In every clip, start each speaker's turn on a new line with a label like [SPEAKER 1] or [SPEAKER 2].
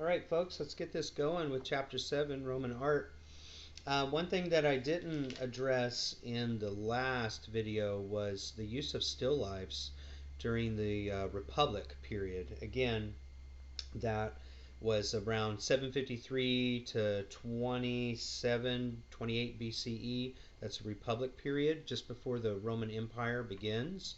[SPEAKER 1] All right, folks, let's get this going with Chapter 7, Roman Art. One thing that I didn't address in the last video was the use of still lifes during the Republic period. Again, that was around 753 to 28 BCE. That's a Republic period, just before the Roman Empire begins.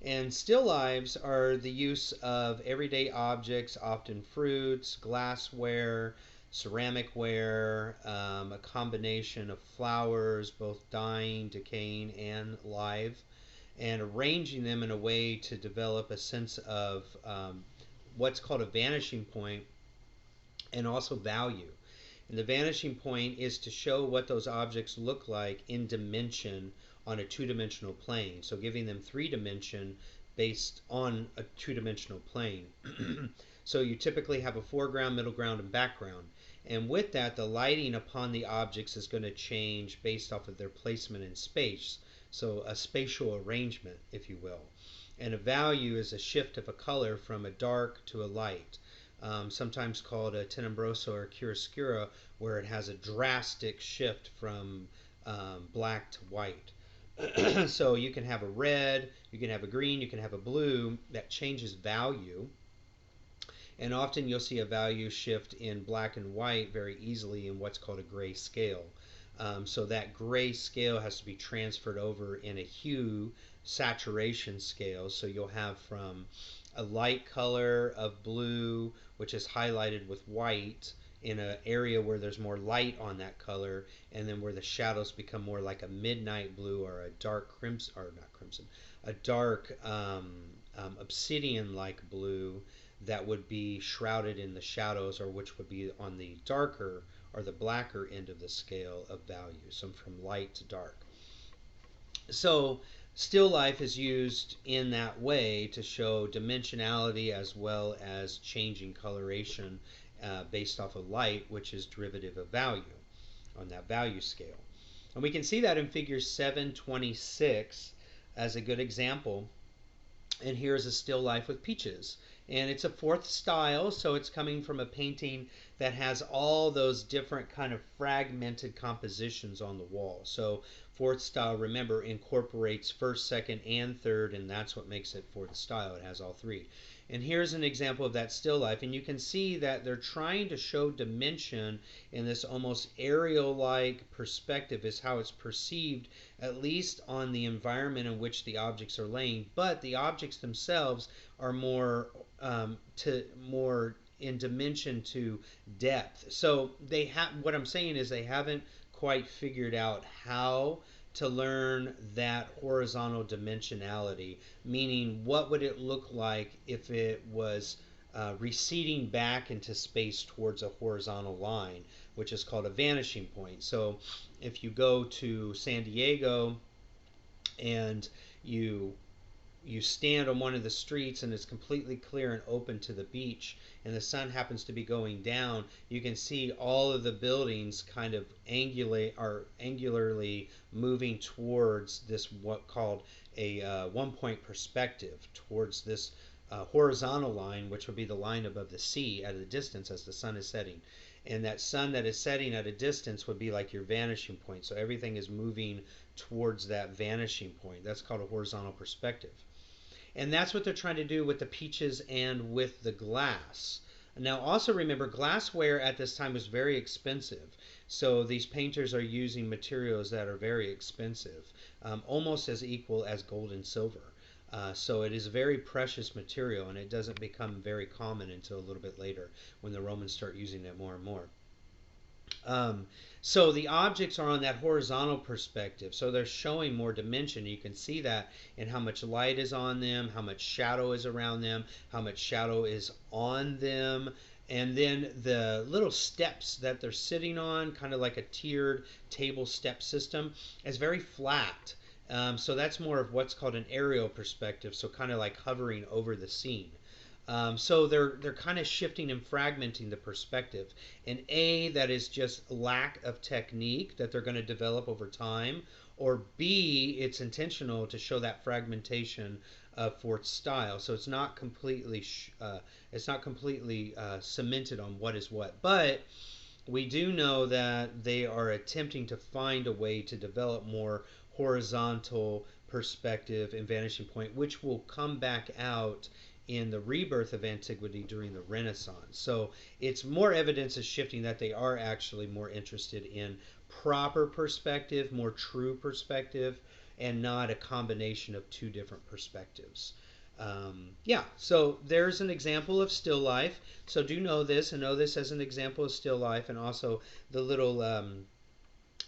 [SPEAKER 1] And still lives are the use of everyday objects, often fruits, glassware, ceramic ware, a combination of flowers, both dying, decaying, and live, and arranging them in a way to develop a sense of what's called a vanishing point and also value. And the vanishing point is to show what those objects look like in dimension on a two-dimensional plane. So giving them three dimension based on a two-dimensional plane. So you typically have a foreground, middle ground, and background. And with that, the lighting upon the objects is going to change based off of their placement in space. So a spatial arrangement, if you will. And a value is a shift of a color from a dark to a light. Sometimes called a tenebrosum or chiaroscuro, where it has a drastic shift from black to white. So you can have a red, you can have a green, you can have a blue that changes value. And often you'll see a value shift in black and white very easily in what's called a gray scale. So that gray scale has to be transferred over in a hue saturation scale. So you'll have from a light color of blue, which is highlighted with white in an area where there's more light on that color, and then where the shadows become more like a midnight blue or a dark crimson, or not crimson, a dark obsidian-like blue that would be shrouded in the shadows, or which would be on the darker or the blacker end of the scale of value, so from light to dark. So still life is used in that way to show dimensionality as well as changing coloration based off of light, which is derivative of value on that value scale. And we can see that in figure 726 as a good example. And here's a still life with peaches. And it's a fourth style, so it's coming from a painting that has all those different kind of fragmented compositions on the wall. So fourth style, remember, incorporates first, second, and third, and that's what makes it fourth style. It has all three. And here's an example of that still life, and you can see that they're trying to show dimension in this almost aerial-like perspective is how it's perceived, at least on the environment in which the objects are laying, but the objects themselves are more in dimension to depth. So they have, what I'm saying is they haven't quite figured out how to learn that horizontal dimensionality, meaning what would it look like if it was receding back into space towards a horizontal line, which is called a vanishing point. So if you go to San Diego and you stand on one of the streets and it's completely clear and open to the beach, and the sun happens to be going down, you can see all of the buildings kind of angularly moving towards this what called a one-point perspective, towards this horizontal line, which would be the line above the sea at a distance as the sun is setting. And that sun that is setting at a distance would be like your vanishing point. So everything is moving towards that vanishing point. That's called a horizontal perspective. And that's what they're trying to do with the peaches and with the glass. Now also remember, glassware at this time was very expensive. So these painters are using materials that are very expensive, almost as equal as gold and silver. So it is a very precious material, and it doesn't become very common until a little bit later when the Romans start using it more and more. So the objects are on that horizontal perspective, so they're showing more dimension. You can see that in how much light is on them, how much shadow is around them, how much shadow is on them, and then the little steps that they're sitting on, kind of like a tiered table step system, is very flat. So that's more of what's called an aerial perspective, so kind of like hovering over the scene. So they're kind of shifting and fragmenting the perspective. And that is just lack of technique that they're going to develop over time, or B, it's intentional to show that fragmentation of fourth style. So it's not completely cemented on what is what, but we do know that they are attempting to find a way to develop more horizontal perspective and vanishing point, which will come back out in the rebirth of antiquity during the Renaissance. So it's more evidence is shifting that they are actually more interested in proper perspective, more true perspective, and not a combination of two different perspectives. Yeah, so there's an example of still life. So do know this and know this as an example of still life, and also the little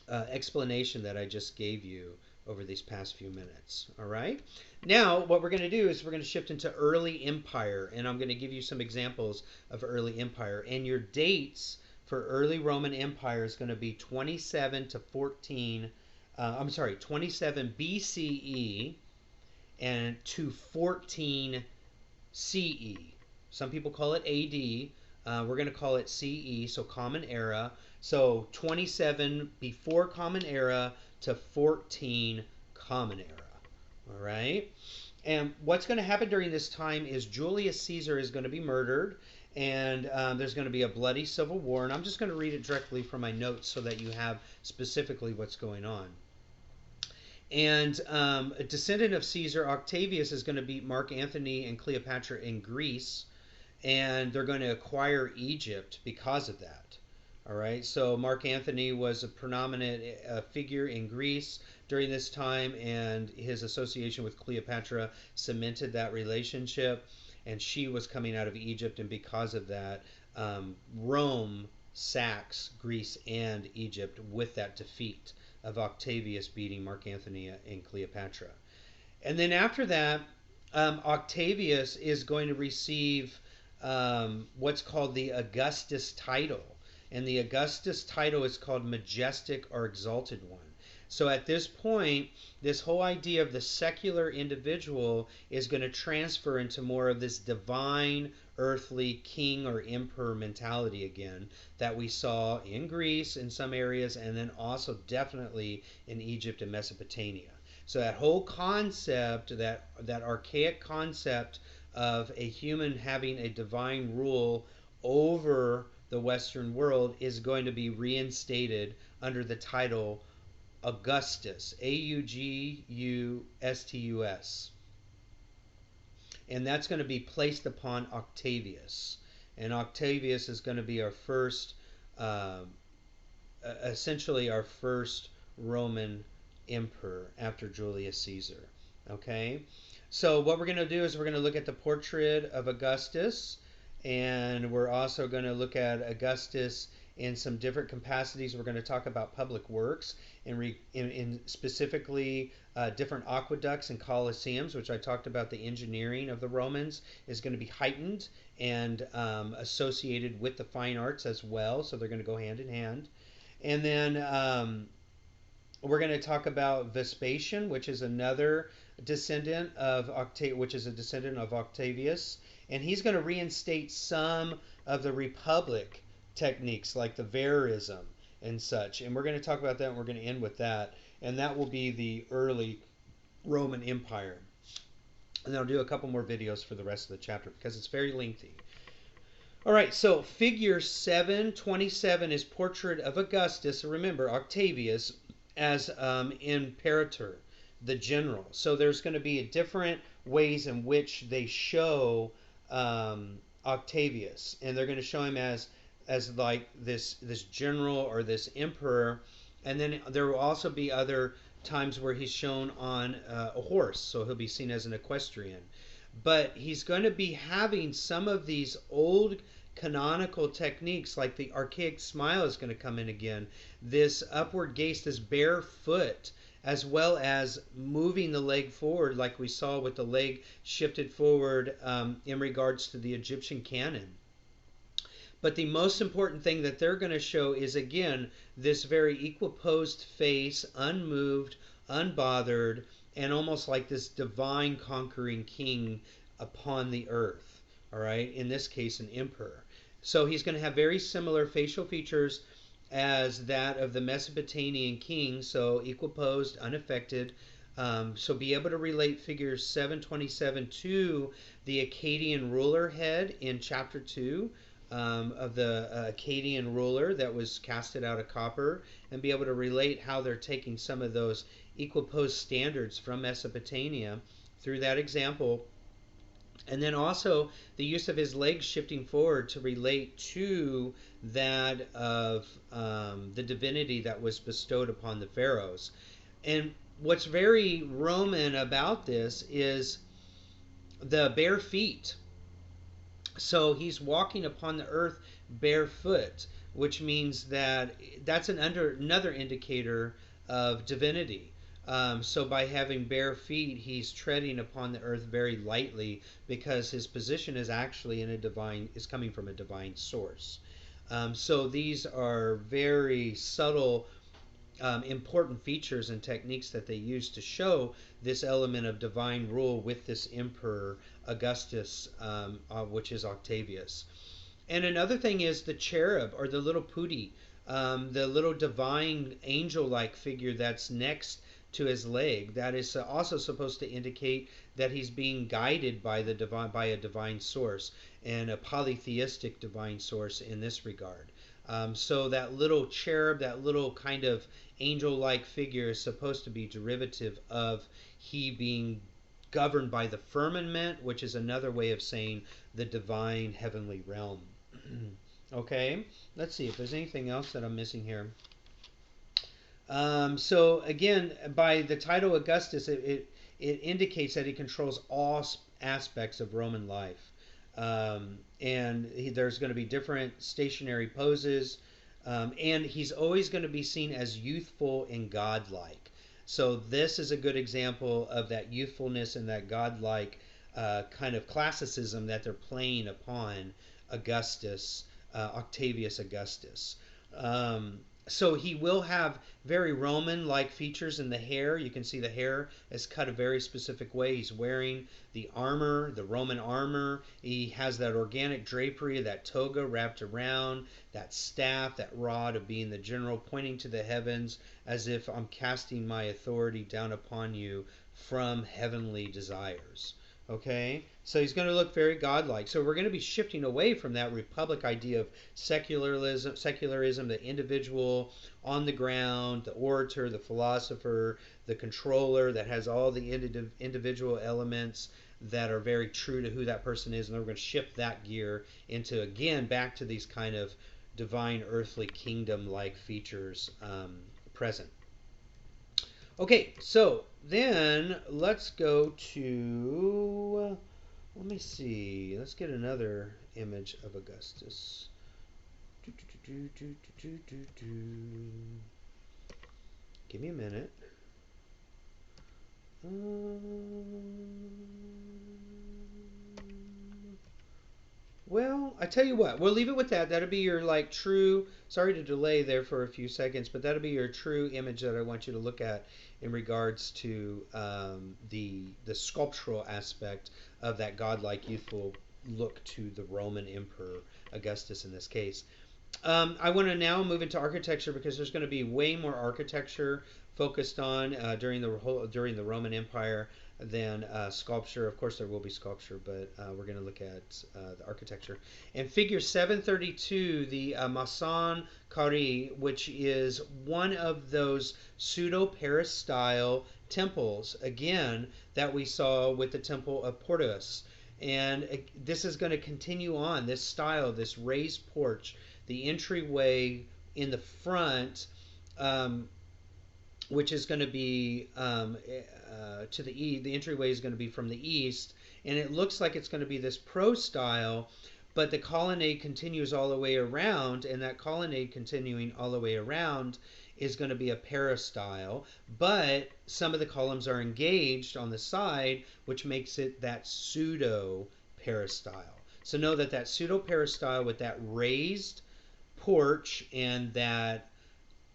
[SPEAKER 1] explanation that I just gave you over these past few minutes. All right. Now, what we're going to do is we're going to shift into early empire, and I'm going to give you some examples of early empire. And your dates for early Roman Empire is going to be 27 to 14. 27 BCE and to 14 CE. Some people call it AD. We're going to call it CE, so Common Era. So 27 before Common Era to 14 Common Era. All right? And what's going to happen during this time is Julius Caesar is going to be murdered, and there's going to be a bloody civil war. And I'm just going to read it directly from my notes so that you have specifically what's going on. And a descendant of Caesar, Octavius, is going to beat Mark Antony and Cleopatra in Greece, and they're going to acquire Egypt because of that. All right, so Mark Antony was a predominant figure in Greece during this time, and his association with Cleopatra cemented that relationship, and she was coming out of Egypt, and because of that, Rome sacks Greece and Egypt with that defeat of Octavius beating Mark Antony and Cleopatra. And then after that, Octavius is going to receive what's called the Augustus title. And the Augustus title is called Majestic or Exalted One. So at this point, this whole idea of the secular individual is going to transfer into more of this divine, earthly king or emperor mentality again that we saw in Greece in some areas, and then also definitely in Egypt and Mesopotamia. So that whole concept, that archaic concept of a human having a divine rule over the Western world is going to be reinstated under the title Augustus, Augustus. And that's going to be placed upon Octavius. And Octavius is going to be our first, essentially our first Roman emperor after Julius Caesar. Okay? So what we're going to do is we're going to look at the portrait of Augustus, and we're also going to look at Augustus in some different capacities. We're going to talk about public works in specifically different aqueducts and coliseums, which I talked about. The engineering of the Romans is going to be heightened and associated with the fine arts as well, so they're going to go hand in hand. And then we're going to talk about Vespation, which is another descendant of Octavius, and he's going to reinstate some of the Republic techniques like the Verism and such. And we're going to talk about that, and we're going to end with that. And that will be the early Roman Empire. And I'll do a couple more videos for the rest of the chapter because it's very lengthy. All right, so figure 727 is portrait of Augustus. So remember, Octavius as imperator, the general. So there's going to be different ways in which they show Octavius, and they're going to show him as like this general or this emperor, and then there will also be other times where he's shown on a horse, so he'll be seen as an equestrian. But he's going to be having some of these old canonical techniques, like the archaic smile is going to come in again, this upward gaze, this bare foot, as well as moving the leg forward like we saw with the leg shifted forward in regards to the Egyptian canon. But the most important thing that they're going to show is, again, this very equiposed face, unmoved, unbothered, and almost like this divine conquering king upon the earth. All right, in this case, an emperor. So he's going to have very similar facial features as that of the Mesopotamian king, so equiposed, unaffected. So be able to relate figure 727 to the Akkadian ruler head in chapter 2 of the Akkadian ruler that was casted out of copper, and be able to relate how they're taking some of those equiposed standards from Mesopotamia through that example. And then also the use of his legs shifting forward to relate to that of the divinity that was bestowed upon the pharaohs. And what's very Roman about this is the bare feet. So he's walking upon the earth barefoot, which means that that's another indicator of divinity. So by having bare feet, he's treading upon the earth very lightly because his position is actually is coming from a divine source. So these are very subtle, important features and techniques that they use to show this element of divine rule with this emperor Augustus, which is Octavius. And another thing is the cherub or the little putti, the little divine angel-like figure that's next to his leg. That is also supposed to indicate that he's being guided by a divine source, and a polytheistic divine source in this regard. So that little cherub, that little kind of angel-like figure, is supposed to be derivative of he being governed by the firmament, which is another way of saying the divine heavenly realm. Okay, let's see if there's anything else that I'm missing here. So again, by the title Augustus, it indicates that he controls all aspects of Roman life. And there's going to be different stationary poses, and he's always going to be seen as youthful and godlike. So this is a good example of that youthfulness and that godlike kind of classicism that they're playing upon Augustus, Octavius Augustus. So he will have very Roman-like features in the hair. You can see the hair is cut a very specific way. He's wearing the armor, the Roman armor. He has that organic drapery, that toga wrapped around, that staff, that rod of being the general, pointing to the heavens as if I'm casting my authority down upon you from heavenly desires. Okay, so he's going to look very godlike. So we're going to be shifting away from that republic idea of secularism, the individual on the ground, the orator, the philosopher, the controller that has all the individual elements that are very true to who that person is. And then we're going to shift that gear into, again, back to these kind of divine earthly kingdom-like features present. Okay, so then let's go to, let me see, let's get another image of Augustus. Give me a minute. Well, I tell you what, we'll leave it with that. That'll be your like true, sorry to delay there for a few seconds, but that'll be your true image that I want you to look at in regards to the sculptural aspect of that godlike youthful look to the Roman Emperor Augustus in this case. I want to now move into architecture because there's going to be way more architecture focused on during the Roman Empire than sculpture. Of course, there will be sculpture, but we're going to look at the architecture. And figure 732, the Mason Carré, which is one of those pseudo-Paris style temples, again, that we saw with the Temple of Portus. And this is going to continue on, this style, this raised porch, the entryway in the front, which is going to be to the east. The entryway is going to be from the east, and it looks like it's going to be this pro style, but the colonnade continues all the way around, and that colonnade continuing all the way around is going to be a peristyle, but some of the columns are engaged on the side, which makes it that pseudo peristyle. So know that that pseudo peristyle with that raised porch and that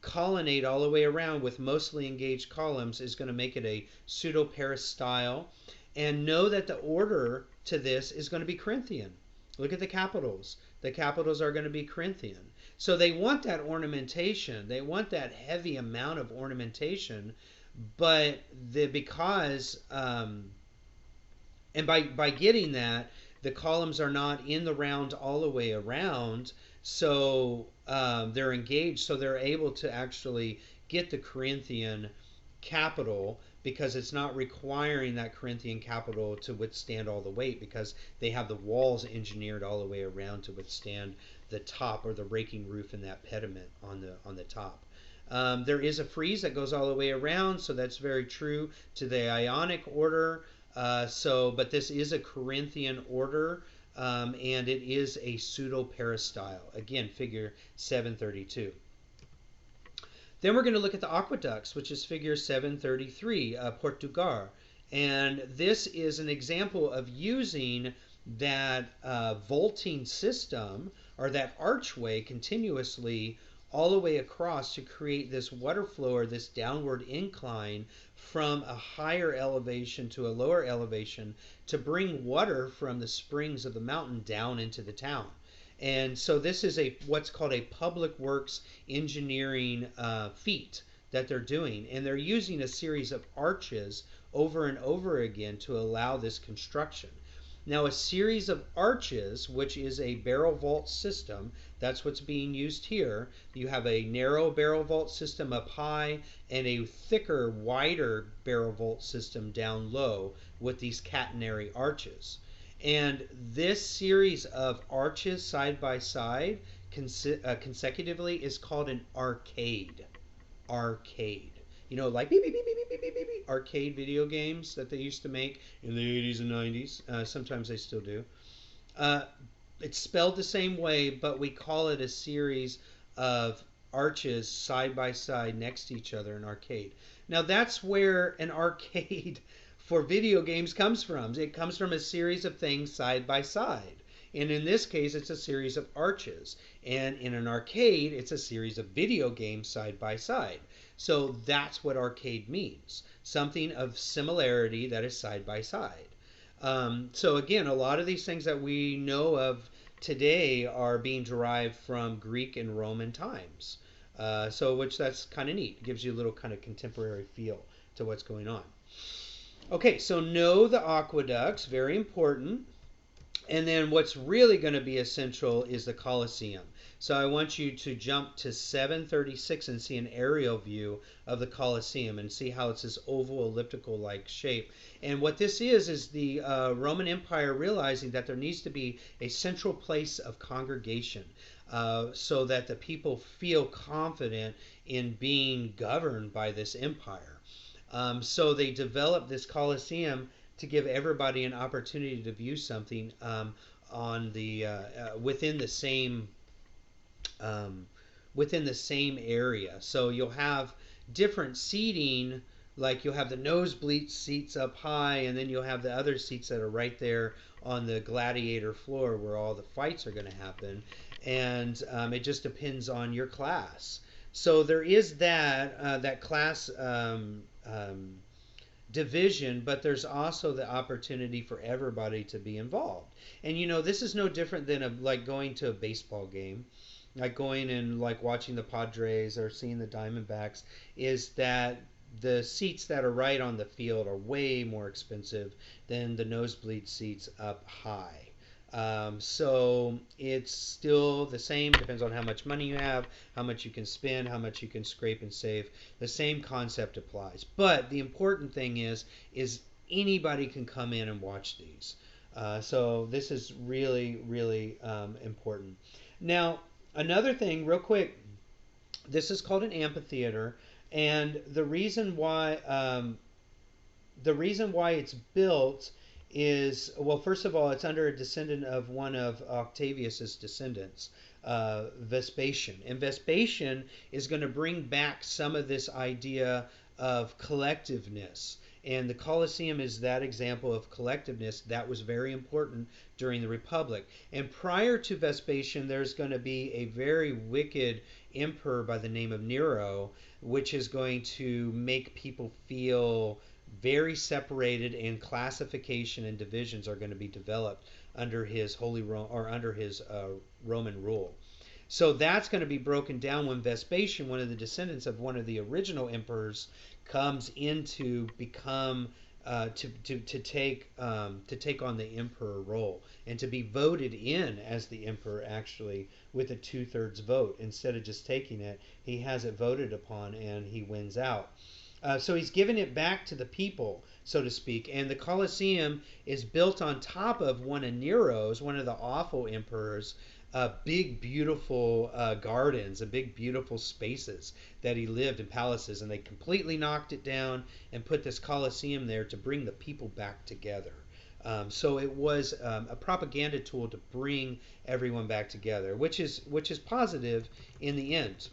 [SPEAKER 1] colonnade all the way around with mostly engaged columns is going to make it a pseudo-Paris style. And know that the order to this is going to be Corinthian. Look at the capitals. The capitals are going to be Corinthian. So they want that ornamentation. They want that heavy amount of ornamentation, but and by getting that, the columns are not in the round all the way around, so they're engaged, so they're able to actually get the Corinthian capital because it's not requiring that Corinthian capital to withstand all the weight because they have the walls engineered all the way around to withstand the top or the raking roof and that pediment on the top. There is a frieze that goes all the way around, so that's very true to the Ionic order. But this is a Corinthian order, and it is a pseudo-peristyle. Again, figure 732. Then we're going to look at the aqueducts, which is figure 733, Portugal. And this is an example of using that vaulting system or that archway continuously all the way across to create this water flow or this downward incline from a higher elevation to a lower elevation to bring water from the springs of the mountain down into the town. And so this is what's called a public works engineering feat that they're doing. And they're using a series of arches over and over again to allow this construction. Now a series of arches, which is a barrel vault system, that's what's being used here. You have a narrow barrel vault system up high and a thicker, wider barrel vault system down low with these catenary arches. And this series of arches side by side consecutively is called an arcade. Arcade. You know, like beep, beep, beep, beep, beep, beep, beep, beep, arcade video games that they used to make in the 80s and 90s. Sometimes they still do. It's spelled the same way, but we call it a series of arches side by side next to each other in arcade. Now that's where an arcade for video games comes from. It comes from a series of things side by side. And in this case, it's a series of arches. And in an arcade, it's a series of video games side by side. So that's what arcade means. Something of similarity that is side by side. So again, a lot of these things that we know of today are being derived from Greek and Roman times. Which that's kind of neat. It gives you a little kind of contemporary feel to what's going on. Okay, so know the aqueducts, very important. And then what's really going to be essential is the Colosseum. So I want you to jump to 736 and see an aerial view of the Colosseum and see how it's this oval elliptical-like shape. And what this is the Roman Empire realizing that there needs to be a central place of congregation so that the people feel confident in being governed by this empire. So they developed this Colosseum to give everybody an opportunity to view something within the same area. So you'll have different seating, like you'll have the nosebleed seats up high, and then you'll have the other seats that are right there on the gladiator floor where all the fights are going to happen. And it just depends on your class. So there is that class division, but there's also the opportunity for everybody to be involved. And you know, this is no different than like going to a baseball game, like going and like watching the Padres or seeing the Diamondbacks, is that the seats that are right on the field are way more expensive than the nosebleed seats up high. So it's still the same, depends on how much money you have, how much you can spend, how much you can scrape and save. The same concept applies. But the important thing is anybody can come in and watch these. So this is really, really important. Now, another thing, real quick, this is called an amphitheater, and the reason why it's built is, well, first of all, it's under a descendant of one of Octavius's descendants, Vespation. And Vespation is going to bring back some of this idea of collectiveness. And the Colosseum is that example of collectiveness that was very important during the Republic. And prior to Vespasian, there's going to be a very wicked emperor by the name of Nero, which is going to make people feel very separated, and classification and divisions are going to be developed under his under his Roman rule. So that's going to be broken down when Vespasian, one of the descendants of one of the original emperors, comes in to become to take on the emperor role and to be voted in as the emperor, actually with a 2/3 vote. Instead of just taking it, he has it voted upon and he wins out. So he's given it back to the people, so to speak. And the Colosseum is built on top of one of Nero's, one of the awful emperors, big, beautiful gardens, big, beautiful spaces that he lived in, palaces. And they completely knocked it down and put this Colosseum there to bring the people back together. So it was a propaganda tool to bring everyone back together, which is positive in the end.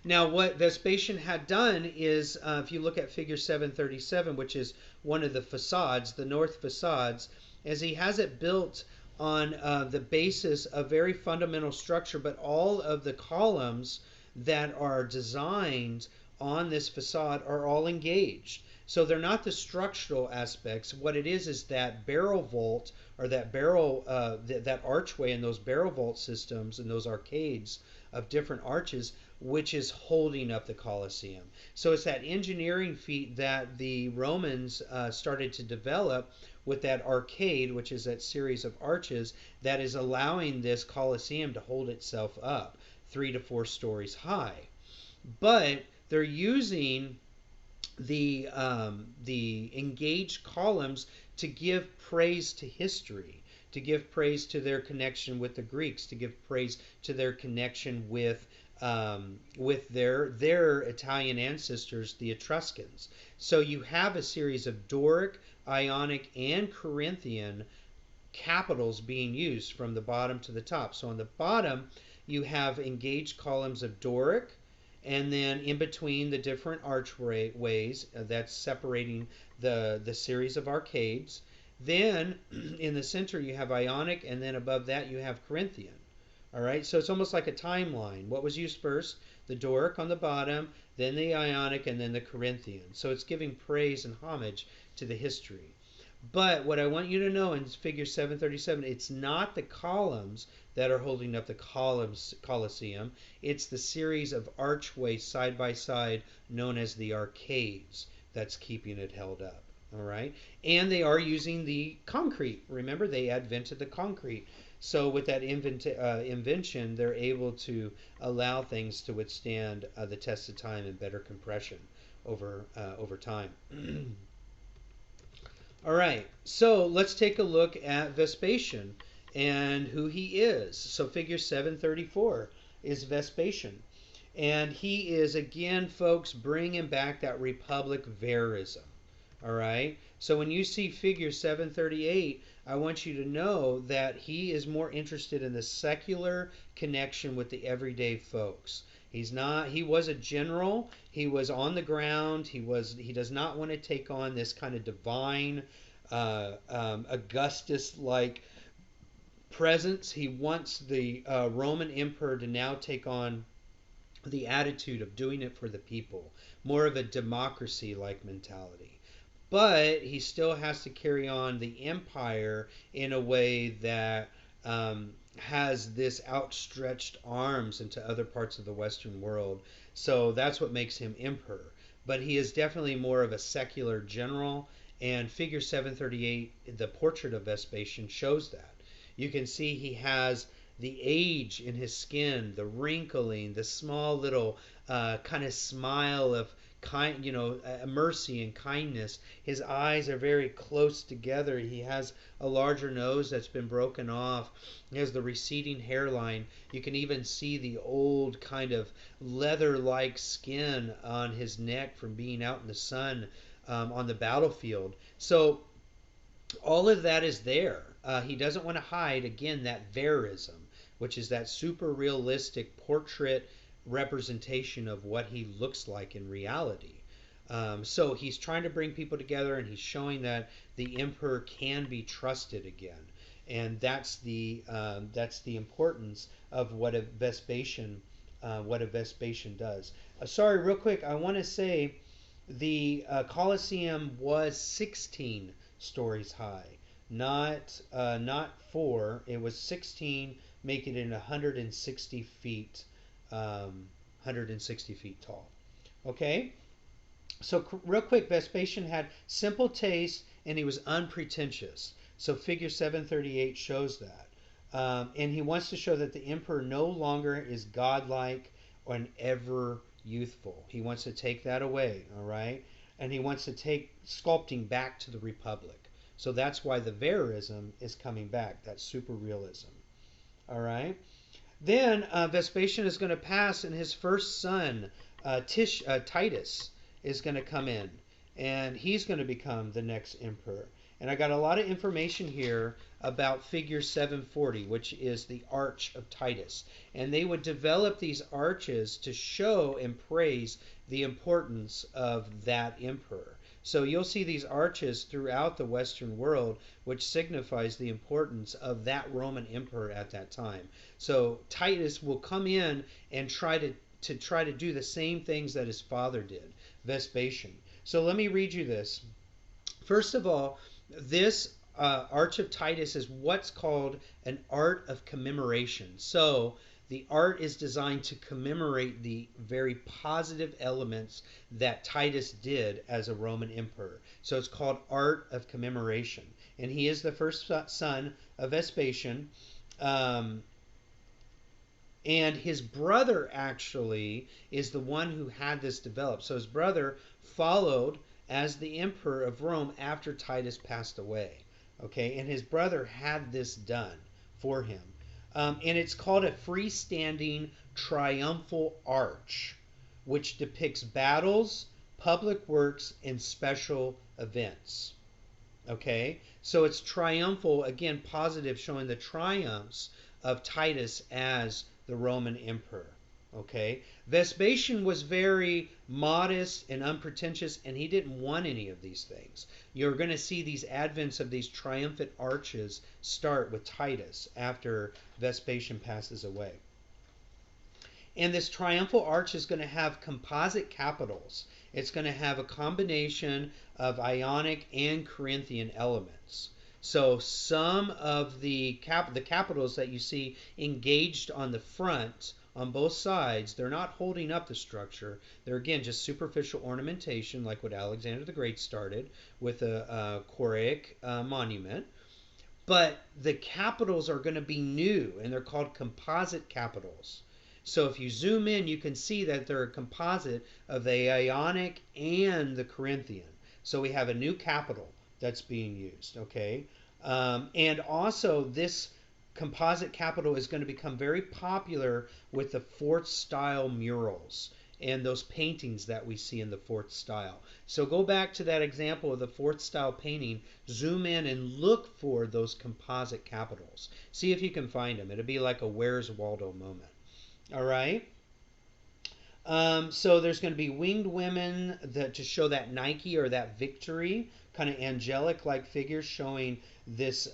[SPEAKER 1] Now, what Vespasian had done is, if you look at figure 737, which is one of the facades, the north facades, is he has it built on the basis of very fundamental structure, but all of the columns that are designed on this facade are all engaged. So they're not the structural aspects. What it is that barrel vault, or that barrel, that archway and those barrel vault systems and those arcades of different arches, which is holding up the Colosseum. So it's that engineering feat that the Romans started to develop with that arcade, which is that series of arches, that is allowing this Colosseum to hold itself up 3 to 4 stories high. But they're using the engaged columns to give praise to history, to give praise to their connection with the Greeks, to give praise to their connection with their Italian ancestors, the Etruscans. So you have a series of Doric, Ionic, and Corinthian capitals being used from the bottom to the top. So on the bottom, you have engaged columns of Doric, and then in between the different archways, that's separating the series of arcades. Then in the center, you have Ionic, and then above that, you have Corinthian. All right, so it's almost like a timeline. What was used first? The Doric on the bottom, then the Ionic, and then the Corinthian. So it's giving praise and homage to the history. But what I want you to know in figure 737, it's not the columns that are holding up the Colosseum. It's the series of archways side by side known as the arcades that's keeping it held up. All right, and they are using the concrete. Remember, they invented the concrete. So with that invention, they're able to allow things to withstand the test of time and better compression over time. All right, so let's take a look at Vespasian and who he is. So figure 734 is Vespasian. And he is, again, folks, bringing back that Republic verism. All right, so when you see figure 738, I want you to know that he is more interested in the secular connection with the everyday folks. He was a general, he was on the ground, he does not want to take on this kind of divine, Augustus-like presence. He wants the Roman emperor to now take on the attitude of doing it for the people, more of a democracy-like mentality. But he still has to carry on the empire in a way that has this outstretched arms into other parts of the Western world. So that's what makes him emperor. But he is definitely more of a secular general. And figure 738, the portrait of Vespasian, shows that. You can see he has the age in his skin, the wrinkling, the small little kind of smile of mercy and kindness. His eyes are very close together. He has a larger nose that's been broken off. He has the receding hairline. You can even see the old kind of leather-like skin on his neck from being out in the sun on the battlefield. So all of that is there. He doesn't want to hide, again, that verism, which is that super realistic portrait representation of what he looks like in reality. So he's trying to bring people together, and he's showing that the emperor can be trusted again, and that's the importance of what a Vespasian does. Sorry, real quick, I want to say the Colosseum was 16 stories high. not 4. It was 16, making it 160 feet, 160 feet tall. Okay, so real quick, Vespasian had simple taste and he was unpretentious. So figure 738 shows that. And he wants to show that the emperor no longer is godlike or ever youthful. He wants to take that away, all right? And he wants to take sculpting back to the Republic. So that's why the verism is coming back, that super realism. All right? Then Vespasian is going to pass, and his first son, Titus, is going to come in, and he's going to become the next emperor. And I got a lot of information here about figure 740, which is the Arch of Titus. And they would develop these arches to show and praise the importance of that emperor. So you'll see these arches throughout the Western world, which signifies the importance of that Roman emperor at that time. So Titus will come in and try to do the same things that his father did, Vespasian. So let me read you this. First of all, this Arch of Titus is what's called an art of commemoration. So the art is designed to commemorate the very positive elements that Titus did as a Roman emperor. So it's called art of commemoration. And he is the first son of Vespasian. And his brother actually is the one who had this developed. So his brother followed as the emperor of Rome after Titus passed away. Okay, and his brother had this done for him. And it's called a freestanding triumphal arch, which depicts battles, public works, and special events. Okay, so it's triumphal, again, positive, showing the triumphs of Titus as the Roman emperor. Okay, Vespasian was very modest and unpretentious, and he didn't want any of these things. You're going to see these advents of these triumphant arches start with Titus after Vespasian passes away. And this triumphal arch is going to have composite capitals. It's going to have a combination of Ionic and Corinthian elements. So some of the capitals that you see engaged on the front on both sides, they're not holding up the structure. They're, again, just superficial ornamentation, like what Alexander the Great started with a Choraic monument. But the capitals are going to be new, and they're called composite capitals. So if you zoom in, you can see that they're a composite of the Ionic and the Corinthian. So we have a new capital that's being used, okay? And also this composite capital is going to become very popular with the fourth style murals and those paintings that we see in the fourth style. So go back to that example of the fourth style painting, zoom in and look for those composite capitals. See if you can find them. It'll be like a Where's Waldo moment. All right. So there's going to be winged women to show that Nike or that victory, kind of angelic-like figures showing this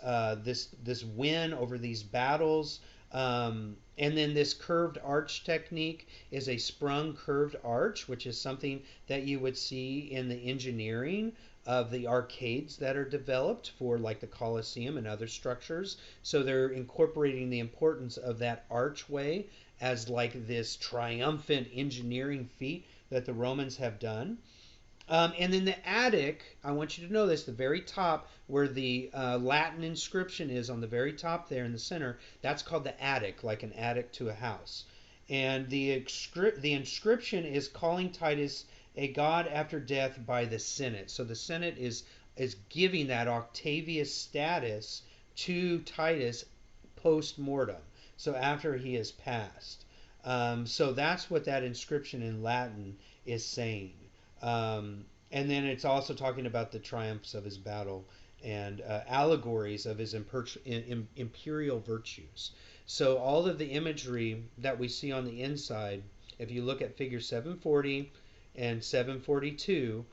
[SPEAKER 1] win over these battles. And then this curved arch technique is a sprung curved arch, which is something that you would see in the engineering of the arcades that are developed for like the Colosseum and other structures. So they're incorporating the importance of that archway as like this triumphant engineering feat that the Romans have done. And then the attic, I want you to know this, the very top where the Latin inscription is on the very top there in the center, that's called the attic, like an attic to a house. And the inscription is calling Titus a god after death by the Senate. So the Senate is giving that Octavius status to Titus post-mortem, so after he has passed. So that's what that inscription in Latin is saying. And then it's also talking about the triumphs of his battle and allegories of his imperial virtues. So all of the imagery that we see on the inside, if you look at figure 740 and 742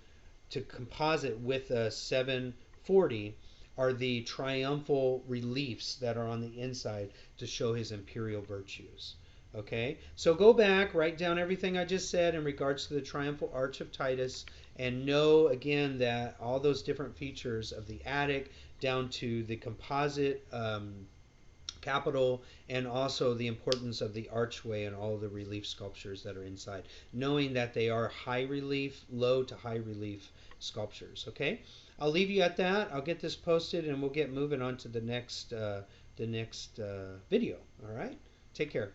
[SPEAKER 1] to composite with 740, are the triumphal reliefs that are on the inside to show his imperial virtues. Okay, so go back, write down everything I just said in regards to the Triumphal Arch of Titus, and know again that all those different features of the attic, down to the composite capital, and also the importance of the archway and all the relief sculptures that are inside, knowing that they are high relief, low to high relief sculptures. Okay, I'll leave you at that. I'll get this posted and we'll get moving on to the next video. All right, take care.